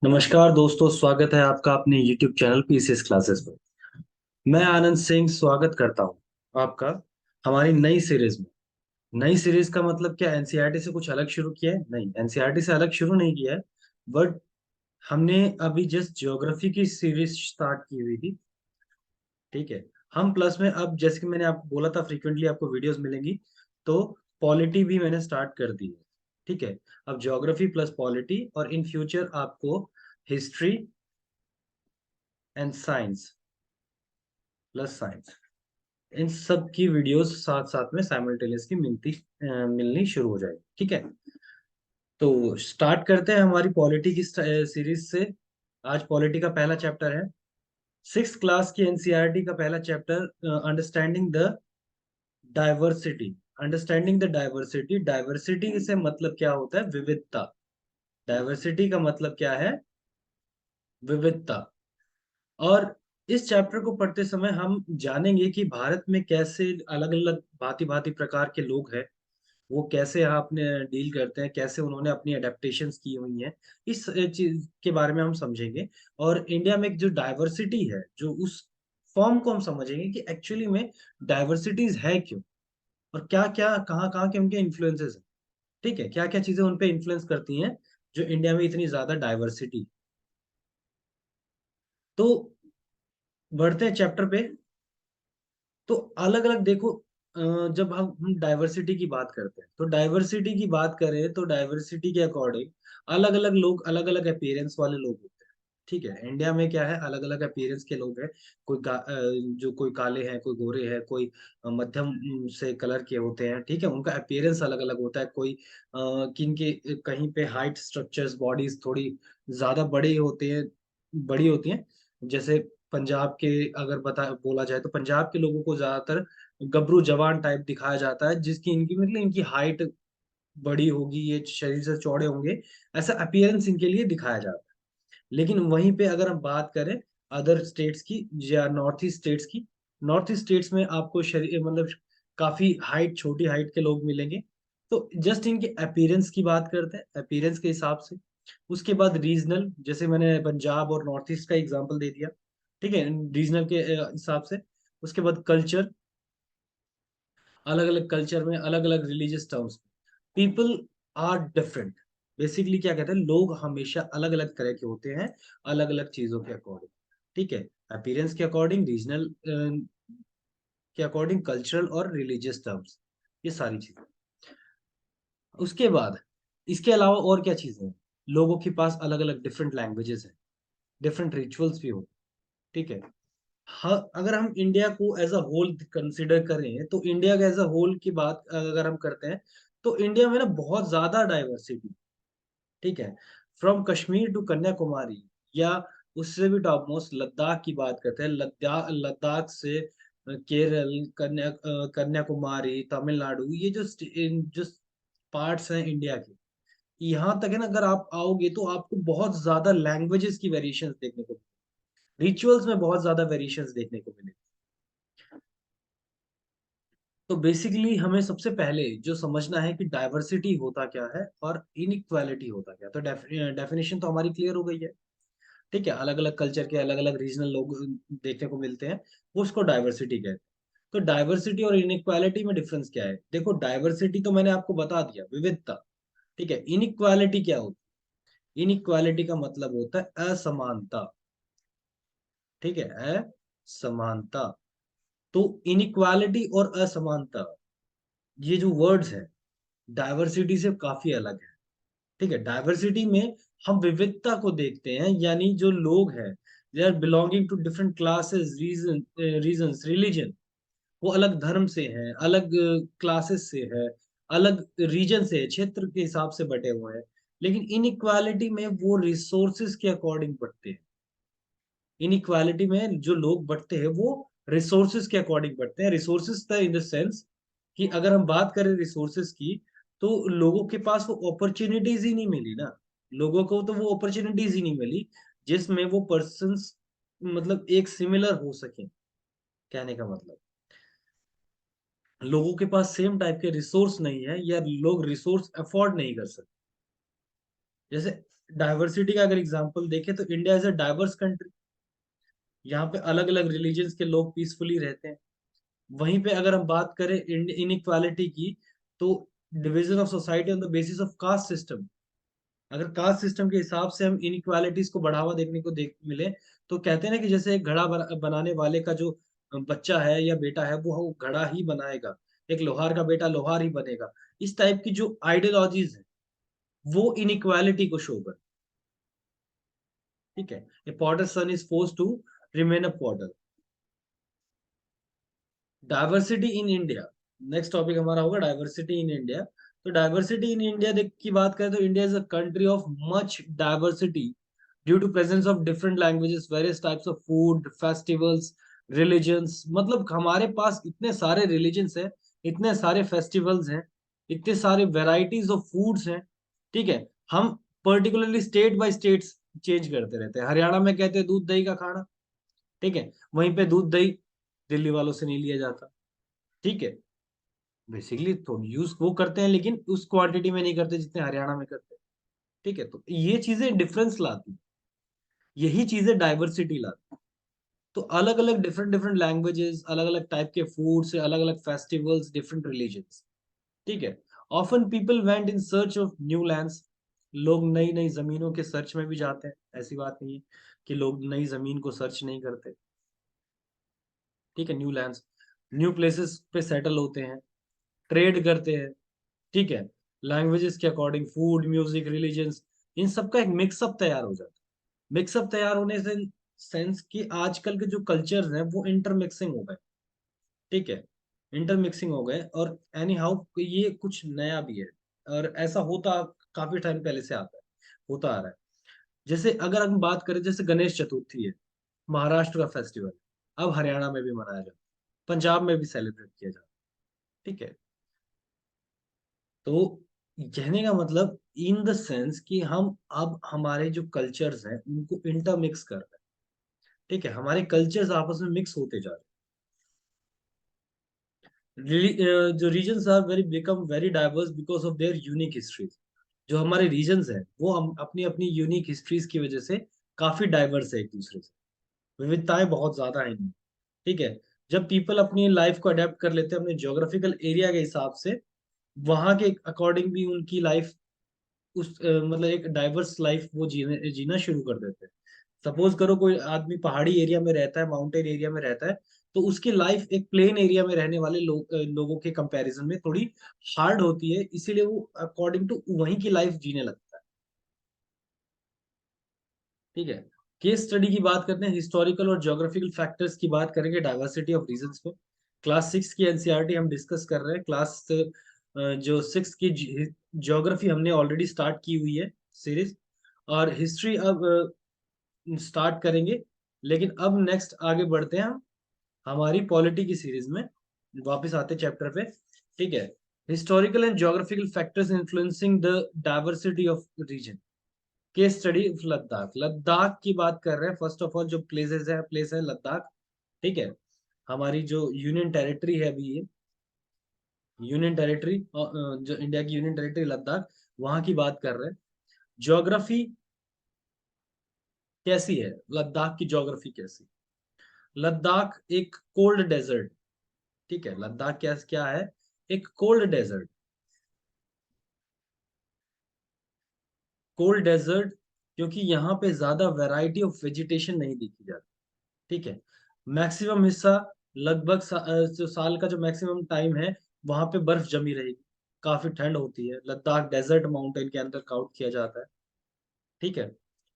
नमस्कार दोस्तों, स्वागत है आपका अपने YouTube चैनल पीसीएस क्लासेस पर। मैं आनंद सिंह स्वागत करता हूं आपका हमारी नई सीरीज में। नई सीरीज का मतलब क्या, एनसीईआरटी से कुछ अलग शुरू किया है? नहीं, एनसीईआरटी से अलग शुरू नहीं किया है। बट हमने अभी जस्ट ज्योग्राफी की सीरीज स्टार्ट की हुई थी। ठीक है। हम प्लस में अब, जैसे कि मैंने आपको बोला था, फ्रीक्वेंटली आपको वीडियोस मिलेंगी। तो पॉलिटी भी मैंने स्टार्ट कर दी है। ठीक है। अब ज्योग्राफी प्लस पॉलिटी, और इन फ्यूचर आपको history and science plus science, इन सब की वीडियोस साथ साथ में साइमल्टेनियसली मिलनी शुरू हो जाएगी। ठीक है। तो स्टार्ट करते हैं हमारी पॉलिटी की सीरीज से। आज पॉलिटी का पहला चैप्टर है, सिक्स क्लास की एनसीईआरटी का पहला chapter, understanding the diversity. Understanding the diversity, diversity से मतलब क्या होता है? विविधता। डाइवर्सिटी का मतलब क्या है? विविधता। और इस चैप्टर को पढ़ते समय हम जानेंगे कि भारत में कैसे अलग अलग भांति भांति प्रकार के लोग हैं, वो कैसे आपने डील करते हैं, कैसे उन्होंने अपनी अडेप्टेशंस की हुई हैं। इस चीज के बारे में हम समझेंगे। और इंडिया में जो डाइवर्सिटी है, जो उस फॉर्म को हम समझेंगे कि एक्चुअली में डाइवर्सिटीज है क्यों, और क्या क्या कहाँ कहाँ के उनके इन्फ्लुएंसेस हैं। ठीक है, क्या क्या चीजें उन पे इन्फ्लुएंस करती हैं जो इंडिया में इतनी ज्यादा डाइवर्सिटी। तो बढ़ते हैं चैप्टर पे। तो अलग अलग देखो, जब हम डाइवर्सिटी की बात करते हैं, तो डाइवर्सिटी की बात करें तो डाइवर्सिटी के अकॉर्डिंग अलग अलग लोग, अलग अलग अपीयरेंस वाले लोग होते हैं। ठीक है। इंडिया में क्या है, अलग अलग अपीयरेंस के लोग हैं। जो कोई काले हैं, कोई गोरे हैं, कोई मध्यम से कलर के होते हैं। ठीक है। उनका अपीयरेंस अलग अलग होता है। कोई किनके कहीं पे हाइट स्ट्रक्चर्स, बॉडीज थोड़ी ज्यादा बड़े होते हैं, बड़ी होती हैं। जैसे पंजाब के, अगर बता बोला जाए तो पंजाब के लोगों को ज्यादातर गबरू जवान टाइप दिखाया जाता है, जिसकी इनकी मतलब इनकी हाइट बड़ी होगी, ये शरीर से चौड़े होंगे, ऐसा अपीयरेंस इनके लिए दिखाया जाता है। लेकिन वहीं पे अगर हम बात करें अदर स्टेट्स की या नॉर्थ ईस्ट स्टेट्स की, नॉर्थ ईस्ट स्टेट्स में आपको शरीर मतलब काफी हाइट, छोटी हाइट के लोग मिलेंगे। तो जस्ट इनके अपीयरेंस की बात करते हैं, अपीयरेंस के हिसाब से। उसके बाद रीजनल, जैसे मैंने पंजाब और नॉर्थ ईस्ट का एग्जांपल दे दिया। ठीक है, रीजनल के हिसाब से। उसके बाद कल्चर, अलग अलग कल्चर में अलग अलग religious terms, people are different. Basically क्या कहते हैं, लोग हमेशा अलग अलग तरह के होते हैं, अलग अलग चीजों के अकॉर्डिंग। ठीक है। अपीयरेंस के अकॉर्डिंग, रीजनल के अकॉर्डिंग, कल्चरल और रिलीजियस टर्म्स, ये सारी चीजें। उसके बाद इसके अलावा और क्या चीजें हैं, लोगों के पास अलग अलग डिफरेंट लैंग्वेजेस हैं, डिफरेंट रिचुअल्स भी होते हैं। ठीक है। हाँ, अगर हम इंडिया को एज अ होल कंसिडर करें, तो इंडिया का एज अ होल की बात अगर हम करते हैं, तो इंडिया में ना बहुत ज्यादा डाइवर्सिटी। ठीक है। फ्रॉम कश्मीर टू कन्याकुमारी, या उससे भी टॉप मोस्ट लद्दाख की बात करते हैं, लद्दाख लद्दाख से केरल, कन्याकुमारी, तमिलनाडु, ये जो पार्ट्स हैं इंडिया के, यहाँ तक है ना, अगर आप आओगे तो आपको बहुत ज्यादा लैंग्वेजेस की वेरिएशंस देखने को, रिचुअल्स में बहुत ज्यादा वेरिएशंस देखने को मिले। तो बेसिकली हमें सबसे पहले जो समझना है कि डाइवर्सिटी होता क्या है और इनइक्वालिटी होता क्या है। तो डेफिनेशन तो हमारी क्लियर हो गई है। ठीक है। अलग अलग कल्चर के अलग अलग रीजनल लोग देखने को मिलते हैं, वो उसको डाइवर्सिटी कहते हैं। तो डाइवर्सिटी और इनइक्वालिटी में डिफरेंस क्या है? देखो, डाइवर्सिटी तो मैंने आपको बता दिया, विविधता। ठीक है। इनइक्वालिटी क्या होती है? इनइक्वालिटी का मतलब होता है असमानता। ठीक है, असमानता। तो इनइक्वालिटी और असमानता, ये जो वर्ड्स हैं, डाइवर्सिटी से काफी अलग है। ठीक है। डाइवर्सिटी में हम विविधता को देखते हैं, यानी जो लोग हैं, they are belonging to different classes, regions, religion. वो अलग धर्म से हैं, अलग क्लासेस से है, अलग रीजन से है, क्षेत्र के हिसाब से बटे हुए हैं। लेकिन इनइक्वालिटी में वो रिसोर्सेज के अकॉर्डिंग बढ़ते हैं। इनइक्वालिटी में जो लोग बढ़ते हैं, वो रिसोर्सेज के अकॉर्डिंग बढ़ते हैं। रिसोर्सेज इन द सेंस कि अगर हम बात करें रिसोर्सेज की, तो लोगों के पास वो अपॉर्चुनिटीज ही नहीं मिली ना। लोगों को तो वो अपॉर्चुनिटीज ही नहीं मिली जिसमें वो पर्सन्स मतलब एक सिमिलर हो सके। कहने का मतलब, लोगों के पास सेम टाइप के रिसोर्स नहीं है, या लोग रिसोर्स अफोर्ड नहीं कर सकते। जैसे डाइवर्सिटी का अगर एग्जांपल देखें तो India is a diverse country. यहाँ पे अलग अलग रिलीजन्स के लोग पीसफुली रहते हैं। वहीं पे अगर हम बात करें इनइक्वालिटी की, तो division of society on the basis of caste system, अगर कास्ट सिस्टम के हिसाब से हम इनइक्वालिटीज को बढ़ावा देखने को देख मिले, तो कहते हैं ना कि जैसे एक घड़ा बनाने वाले का जो बच्चा है या बेटा है वो घड़ा ही बनाएगा, एक लोहार का बेटा लोहार ही बनेगा। इस टाइप की जो आइडियोलॉजीज है वो इनइक्वालिटी को शो कर, ठीक है। A potter son is force to remain a potter. Diversity in India, next topic हमारा होगा डाइवर्सिटी इन इंडिया। तो डाइवर्सिटी इन इंडिया देख की बात करें तो India is a country of much diversity due to presence of different languages, various types of food, festivals, religions. मतलब हमारे पास इतने सारे रिलीजन्स हैं, इतने सारे फेस्टिवल्स हैं, इतने सारे वेराइटीज ऑफ फूड्स हैं, ठीक है। हम particularly state by state change करते रहते हैं। हरियाणा में कहते हैं दूध दही का खाना, ठीक है, वहीं पे दूध दही दिल्ली वालों से नहीं लिया जाता, ठीक है। बेसिकली तो यूज वो करते हैं लेकिन उस क्वांटिटी में नहीं करते जितने हरियाणा में करते हैं, ठीक है। तो ये चीजें डिफरेंस लाती हैं, यही चीजें डाइवर्सिटी लाती हैं। तो अलग अलग डिफरेंट डिफरेंट लैंग्वेजेस, अलग अलग टाइप के फूड से, अलग अलग फेस्टिवल्स, डिफरेंट रिलीजन्स, ठीक है। Often people went in search of new lands, लोग नई नई जमीनों के सर्च में भी जाते हैं, ऐसी बात नहीं है कि लोग नई जमीन को सर्च नहीं करते, ठीक है। न्यू लैंड्स, न्यू प्लेसेस पे सेटल होते हैं, ट्रेड करते हैं, ठीक है। लैंग्वेजेस के अकॉर्डिंग फूड, म्यूजिक, रिलीजन्स, इन सब का एक मिक्सअप तैयार हो जाता है। मिक्सअप तैयार होने से सेंस कि आजकल के जो कल्चर्स हैं वो इंटरमिक्सिंग हो गए, ठीक है। इंटरमिक्सिंग हो गए, और एनी हाउ ये कुछ नया भी है, और ऐसा होता काफी टाइम पहले से आता है, होता आ रहा है। जैसे अगर हम बात करें, जैसे गणेश चतुर्थी है, महाराष्ट्र का फेस्टिवल, अब हरियाणा में भी मनाया जाता है, पंजाब में भी सेलिब्रेट किया जाता है, ठीक है। तो कहने का मतलब इन द सेंस कि हम अब हमारे जो कल्चर्स हैं उनको इंटरमिक्स कर रहे हैं, ठीक है। हमारे कल्चर्स आपस में मिक्स होते जा रहे हैं। जो regions are very become very diverse because of their unique histories. जो हमारे रीजन्स हैं वो हम अपनी अपनी यूनिक हिस्ट्रीज की वजह से काफी डाइवर्स है एक दूसरे से, विविधताएं बहुत ज्यादा है इनमें, ठीक है। जब पीपल अपनी लाइफ को अडेप्ट कर लेते हैं अपने ज्योग्राफिकल एरिया के हिसाब से, वहां के अकॉर्डिंग भी उनकी लाइफ मतलब एक डाइवर्स लाइफ वो जीने जीना शुरू कर देते हैं। सपोज करो कोई आदमी पहाड़ी एरिया में रहता है, माउंटेन एरिया में रहता है, तो उसकी लाइफ एक प्लेन एरिया में रहने वाले लोगों के कंपैरिजन में थोड़ी हार्ड होती है, इसीलिए वो अकॉर्डिंग टू वहीं की लाइफ जीने लगता है, ठीक है। केस स्टडी की बात करते हैं, हिस्टोरिकल और ज्योग्राफिकल फैक्टर्स की बात करेंगे डाइवर्सिटी ऑफ रीजन्स पे। क्लास सिक्स की एनसीईआरटी हम डिस्कस कर रहे हैं। क्लास जो सिक्स की ज्योग्राफी हमने ऑलरेडी स्टार्ट की हुई है सीरीज, और हिस्ट्री अब स्टार्ट करेंगे। लेकिन अब नेक्स्ट आगे बढ़ते हैं हम हमारी पॉलिटी की सीरीज में, वापस आते चैप्टर पे, ठीक है। Historical and geographical factors influencing the diversity of region. Case study of Ladakh, Ladakh की बात कर रहे हैं। फर्स्ट ऑफ ऑल जो प्लेस है लद्दाख, ठीक है। हमारी जो यूनियन टेरिटरी है अभी ये, यूनियन टेरिटरी, जो इंडिया की यूनियन टेरिटरी लद्दाख, वहां की बात कर रहे हैं। ज्योग्राफी कैसी है, लद्दाख की ज्योग्राफी कैसी। लद्दाख एक कोल्ड डेजर्ट, ठीक है। लद्दाख क्या क्या है, एक कोल्ड डेजर्ट। कोल्ड डेजर्ट क्योंकि यहाँ पे ज्यादा वैरायटी ऑफ वेजिटेशन नहीं देखी जाती, ठीक है। मैक्सिमम हिस्सा लगभग जो साल का जो मैक्सिमम टाइम है वहां पे बर्फ जमी रहेगी, काफी ठंड होती है। लद्दाख डेजर्ट माउंटेन के अंदर काउंट किया जाता है, ठीक है।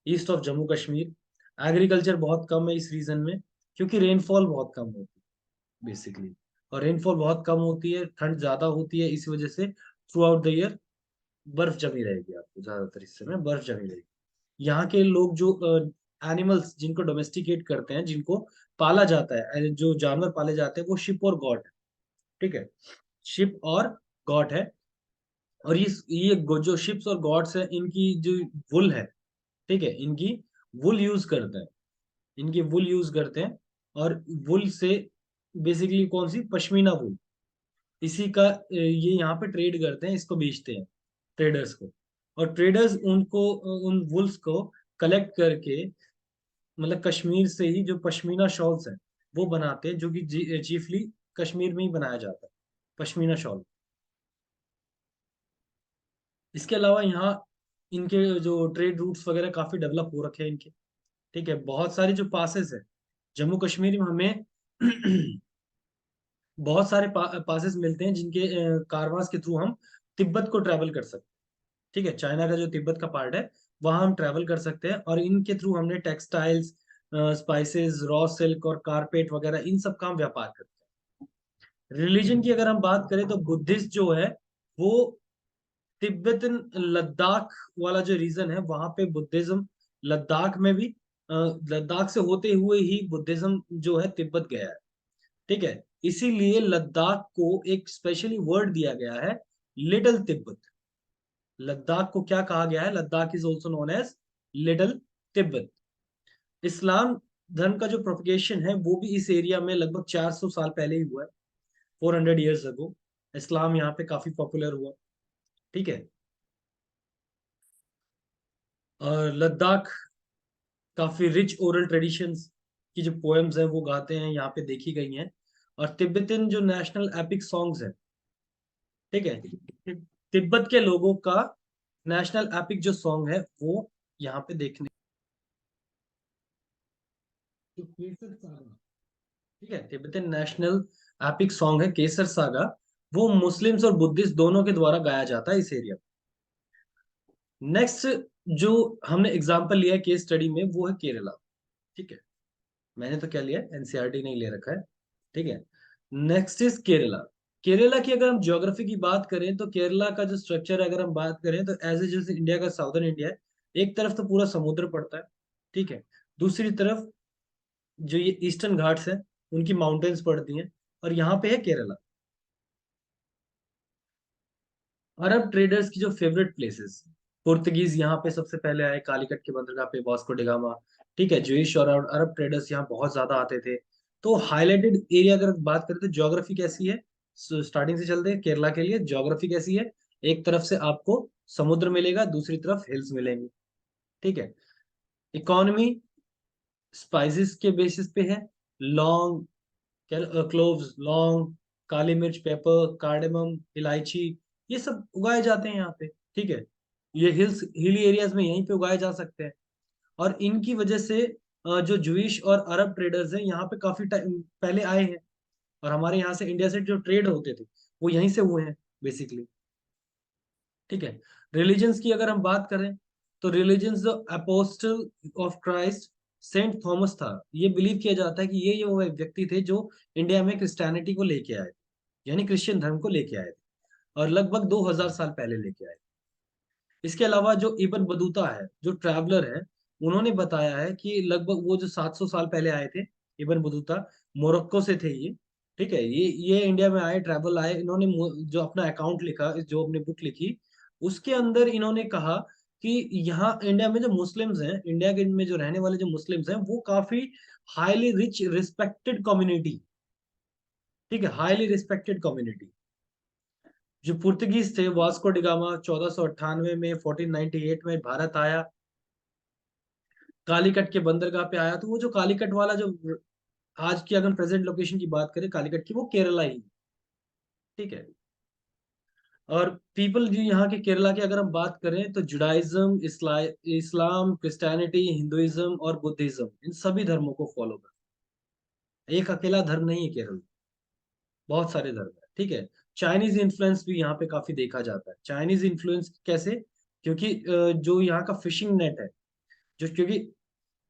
East of Jammu Kashmir, agriculture बहुत कम है इस रीजन में क्योंकि रेनफॉल बहुत कम होती है बेसिकली, और रेनफॉल बहुत कम होती है, ठंड ज्यादा होती है, इस वजह से थ्रू आउट द ईयर बर्फ जमी रहेगी, आपको ज्यादातर हिस्से में बर्फ जमी रहेगी। यहाँ के लोग जो एनिमल्स जिनको डोमेस्टिकेट करते हैं, जिनको पाला जाता है, जो जानवर पाले जाते हैं वो शिप और गॉट है, ठीक है। शिप और गॉट है। और ये जो शिप्स और गॉट्स है इनकी जो वुल है, ठीक है, इनकी वुल यूज करते हैं, इनकी वुल यूज करते हैं। और वुल से बेसिकली कौन सी, पश्मीना वुल, इसी का ये यहाँ पे ट्रेड करते हैं, इसको बेचते हैं ट्रेडर्स को। और ट्रेडर्स उनको उन वुल्स को कलेक्ट करके, मतलब कश्मीर से ही जो पश्मीना शॉल्स हैं वो बनाते हैं, जो कि चीफली कश्मीर में ही बनाया जाता है, पश्मीना शॉल। इसके अलावा यहाँ इनके जो ट्रेड रूट्स वगैरह काफी डेवलप हो रखे हैं इनके। ठीक है, बहुत सारी जो पासेस है जम्मू कश्मीर में हमें बहुत सारे पासेस मिलते हैं, जिनके कारवांस के थ्रू हम तिब्बत को ट्रैवल कर सकते हैं। ठीक है, चाइना का जो तिब्बत का पार्ट है वहां हम ट्रैवल कर सकते हैं, और इनके थ्रू हमने टेक्सटाइल्स, स्पाइसेस, रॉ सिल्क और कारपेट वगैरह इन सब का हम व्यापार करते हैं। रिलीजन की अगर हम बात करें तो बुद्धिस्ट जो है वो तिब्बतन लद्दाख वाला जो रीजन है वहां पे बुद्धिज्म, लद्दाख में भी लद्दाख से होते हुए ही बुद्धिज्म जो है तिब्बत गया है। ठीक है, इसीलिए लद्दाख को एक स्पेशली वर्ड दिया गया है, लिटिल तिब्बत। लद्दाख को क्या कहा गया है? Ladakh is also known as little Tibet. इस्लाम धर्म का जो प्रोपगेशन है वो भी इस एरिया में लगभग 400 साल पहले ही हुआ है, 400 ईयर्स अगो इस्लाम यहाँ पे काफी पॉपुलर हुआ। ठीक है, और लद्दाख काफी रिच ओरल ट्रेडिशंस की जो पोएम्स हैं वो गाते हैं, यहाँ पे देखी गई हैं। और तिब्बतन जो नेशनल एपिक सॉन्ग्स हैं, ठीक है, तिब्बत के लोगों का नेशनल एपिक जो सॉन्ग है वो यहाँ पे देखने, तो केसर सागा। ठीक है, तिब्बतन नेशनल एपिक सॉन्ग है केसर सागा। वो मुस्लिम्स और बुद्धिस्ट दोनों के द्वारा गाया जाता है इस एरिया में। नेक्स्ट जो हमने एग्जांपल लिया है केस स्टडी में वो है केरला। ठीक है, मैंने तो क्या लिया है, एनसीईआरटी नहीं ले रखा है। ठीक है, नेक्स्ट इज केरला। केरला की अगर हम ज्योग्राफी की बात करें तो केरला का जो स्ट्रक्चर है, अगर हम बात करें तो एज ए जैसे इंडिया का साउदर्न इंडिया है, एक तरफ तो पूरा समुद्र पड़ता है। ठीक है, दूसरी तरफ जो ये ईस्टर्न घाट्स हैं उनकी माउंटेन्स पड़ती हैं, और यहाँ पे है केरला। अरब ट्रेडर्स की जो फेवरेट प्लेसेस, पुर्तगीज यहाँ पे सबसे पहले आए कालीकट के बंदरगाह पे, वास्को डिगामा। ठीक है, ज्यूइश और अरब ट्रेडर्स यहाँ बहुत ज्यादा आते थे। तो हाईलाइटेड एरिया अगर बात करें तो ज्योग्राफी कैसी है, स्टार्टिंग से चलते हैं केरला के लिए। ज्योग्राफी कैसी है? एक तरफ से आपको समुद्र मिलेगा, दूसरी तरफ हिल्स मिलेंगी। ठीक है, इकोनॉमी स्पाइसेस के बेसिस पे है। लौंग, क्लोव्स, लौंग, काली मिर्च, पेपर, कार्डेमम, इलायची, ये सब उगाए जाते हैं यहाँ पे। ठीक है, ये हिली एरियाज में यहीं पे उगाए जा सकते हैं। और इनकी वजह से जो जूइश और अरब ट्रेडर्स हैं यहाँ पे काफी टाइम पहले आए हैं, और हमारे यहाँ से इंडिया से जो ट्रेड होते थे वो यहीं से हुए हैं बेसिकली। ठीक है, रिलीजन्स की अगर हम बात करें तो रिलीजन्स जो apostle of Christ saint Thomas था, ये बिलीव किया जाता है कि ये वो व्यक्ति थे जो इंडिया में क्रिश्चियनिटी को लेके आए, यानी क्रिश्चियन धर्म को लेके आए थे, और लगभग 2000 साल पहले लेके आए। इसके अलावा जो इब्न बतूता है, जो ट्रैवलर है, उन्होंने बताया है कि लगभग वो जो 700 साल पहले आए थे, इब्न बतूता, मोरक्को से थे ये। ठीक है, ये इंडिया में आए, ट्रैवल आए, इन्होंने जो अपना अकाउंट लिखा, जो अपनी बुक लिखी, उसके अंदर इन्होंने कहा कि यहाँ इंडिया में जो मुस्लिम्स हैं, इंडिया के में जो रहने वाले जो मुस्लिम्स हैं वो काफी हाईली रिच रिस्पेक्टेड कम्युनिटी। ठीक है, हाईली रिस्पेक्टेड कम्युनिटी। जो पुर्तगीज थे, वास्को डिगामा 1498 में, 1498 में भारत आया, कालीकट के बंदरगाह पे आया। तो वो जो कालीकट वाला जो आज की अगर प्रेजेंट लोकेशन की बात करें कालीकट की, वो केरला ही। ठीक है, और पीपल जो यहाँ के केरला की अगर हम बात करें तो जुडाइज्म, इस्लाम, क्रिश्चियनिटी, हिंदुइज्म और बुद्धिज्म, इन सभी धर्मों को फॉलो करते हैं। एक अकेला धर्म नहीं है केरल, बहुत सारे धर्म है। ठीक है, चाइनीज इन्फ्लुएंस भी यहाँ पे काफी देखा जाता है। चाइनीज इन्फ्लुएंस कैसे? क्योंकि जो यहाँ का फिशिंग नेट है, जो क्योंकि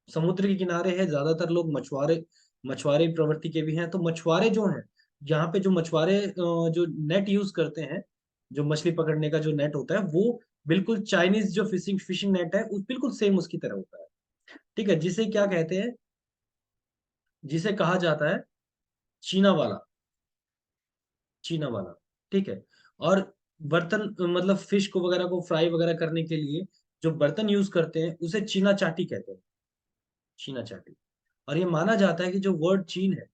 समुद्र के किनारे है, ज्यादातर लोग मछुआरे, मछुआरे प्रवृत्ति के भी हैं। तो मछुआरे जो हैं यहाँ पे, जो मछुआरे जो नेट यूज करते हैं, जो मछली पकड़ने का जो नेट होता है वो बिल्कुल चाइनीज जो फिशिंग फिशिंग नेट है उस बिल्कुल सेम उसकी तरह होता है। ठीक है, जिसे क्या कहते हैं, जिसे कहा जाता है चीना वाला, चीना वाला। ठीक है, और बर्तन, मतलब फिश को वगैरह को फ्राई वगैरह करने के लिए जो बर्तन यूज करते हैं उसे चीना चाटी कहते हैं, चीना चाटी। और ये माना जाता है कि जो वर्ड चीन है,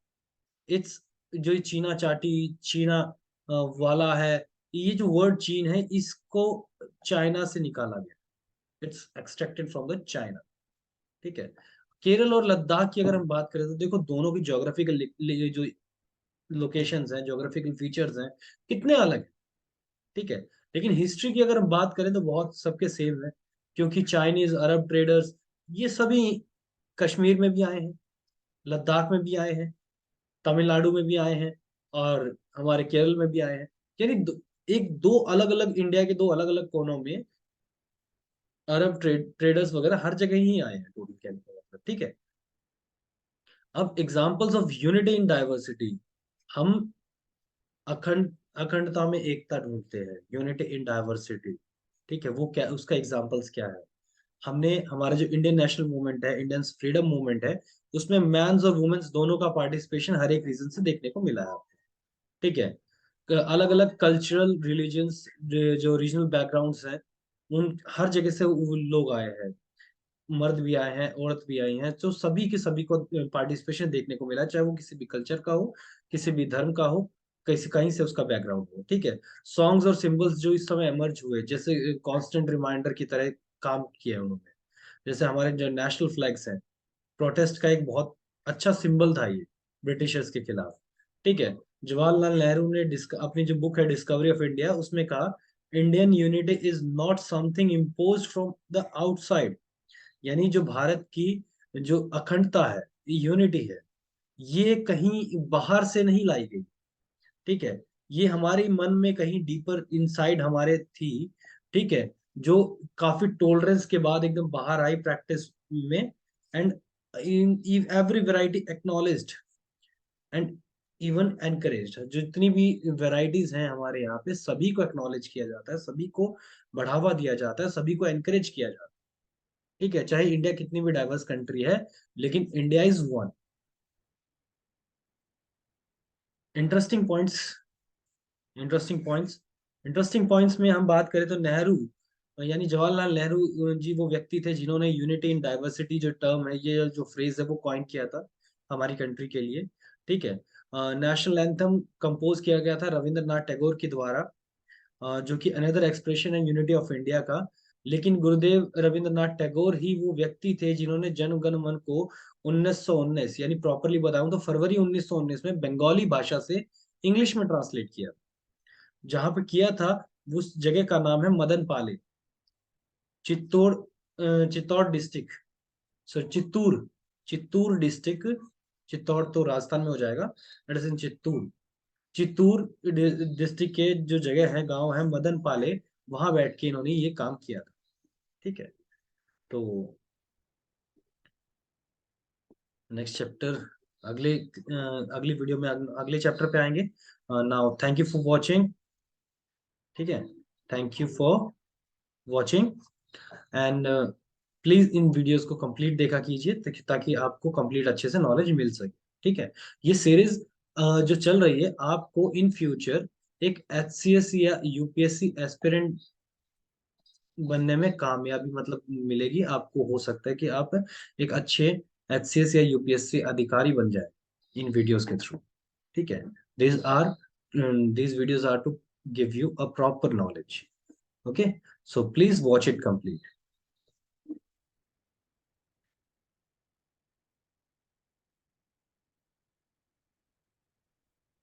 इट्स, जो ये चीना चाटी, चीना वाला है, ये जो वर्ड चीन है इसको चाइना से निकाला गया, it's extracted from the China. ठीक है। केरल और लद्दाख की अगर हम बात करें तो देखो दोनों की ज्योग्राफिकल जो लोकेशंस हैं, ज्योग्राफिकल फीचर्स हैं, कितने अलग हैं। ठीक है। लेकिन हिस्ट्री की अगर हम बात करें तो बहुत सबके सेम है, क्योंकि चाइनीज अरब ट्रेडर्स ये सभी कश्मीर में भी आए हैं, लद्दाख में भी आए हैं, तमिलनाडु में भी आए हैं, और हमारे केरल में भी आए हैं। यानी एक दो अलग अलग इंडिया के दो अलग अलग कोनों में अरब ट्रेडर्स वगैरह हर जगह ही आए हैं टोटल कहने का मतलब। ठीक है। अब examples of unity in diversity, हम अखंड अखंडता में एकता ढूंढते हैं, यूनिटी इन डाइवर्सिटी। ठीक है। वो क्या, उसका एग्जांपल्स क्या है? हमने हमारा जो इंडियन नेशनल मूवमेंट है, इंडियन फ्रीडम मूवमेंट है, उसमें मैंस और वुमेन्स दोनों का पार्टिसिपेशन हर एक रीजन से देखने को मिला है। ठीक है। अलग अलग कल्चरल रिलीजन्स, जो रीजनल बैकग्राउंड्स हैं, उन हर जगह से वो लोग आए हैं, मर्द भी आए हैं, औरत भी आई हैं, तो सभी के सभी को पार्टिसिपेशन देखने को मिला, चाहे वो किसी भी कल्चर का हो, किसी भी धर्म का हो, किसी कहीं से उसका बैकग्राउंड हो। ठीक है। सॉन्ग्स और सिंबल्स जो इस समय एमर्ज हुए, जैसे कांस्टेंट रिमाइंडर की तरह काम किया है उन्होंने। जैसे हमारे जो नेशनल फ्लैग्स हैं, प्रोटेस्ट का एक बहुत अच्छा सिंबल था ये ब्रिटिशर्स के खिलाफ। ठीक है। जवाहरलाल नेहरू ने अपनी जो बुक है डिस्कवरी ऑफ इंडिया, उसमें कहा, Indian unity is not something imposed from the outside. यानी जो भारत की जो अखंडता है, यूनिटी है, ये कहीं बाहर से नहीं लाई गई। ठीक है। ये हमारे मन में कहीं डीपर इनसाइड हमारे थी। ठीक है। जो काफी टॉलरेंस के बाद एकदम बाहर आई प्रैक्टिस में। And in every variety acknowledged and even encouraged. जितनी भी वैरायटीज हैं हमारे यहाँ पे, सभी को एक्नॉलेज किया जाता है, सभी को बढ़ावा दिया जाता है, सभी को एनकरेज किया जाता है। ठीक है। चाहे इंडिया कितनी भी डाइवर्स कंट्री है, लेकिन India is one. Interesting points, interesting points interesting points में हम बात करें तो नेहरू, यानी जवाहरलाल नेहरू जी वो व्यक्ति थे जिन्होंने यूनिटी इन डाइवर्सिटी जो टर्म है, ये जो फ्रेज है, वो कॉइन किया था हमारी कंट्री के लिए। ठीक है। नेशनल एंथम कंपोज किया गया था रविंद्रनाथ टैगोर के द्वारा, जो कि अनदर एक्सप्रेशन है यूनिटी ऑफ इंडिया का। लेकिन गुरुदेव रविंद्रनाथ टैगोर ही वो व्यक्ति थे जिन्होंने जन गण मन को 1919, यानी प्रॉपरली बताऊं तो फरवरी 1919 में बंगाली भाषा से इंग्लिश में ट्रांसलेट किया। जहां पे किया था, उस जगह का नाम है मदन पाले, Chittor, Chittor district, sorry Chittoor, Chittoor district. Chittor तो राजस्थान में हो जाएगा, it is in Chittoor. Chittoor district के जो जगह है, गांव है मदन पाले, वहां बैठ के इन्होंने ये काम किया था। ठीक है। तो नेक्स्ट चैप्टर अगली वीडियो में अगले चैप्टर पे आएंगे। Now thank you for watching. ठीक है। Thank you for watching. And please in videos को कंप्लीट देखा कीजिए, ताकि आपको कंप्लीट अच्छे से नॉलेज मिल सके। ठीक है। ये सीरीज जो चल रही है, आपको इन फ्यूचर एक एचसीएस या यूपीएससी एस्पिरेंट बनने में कामयाबी मतलब मिलेगी आपको। हो सकता है कि आप एक अच्छे एचसीएस या यूपीएससी अधिकारी बन जाए इन वीडियोस के थ्रू। ठीक है। these are these videos are to give you a proper knowledge. Okay, so please watch it complete.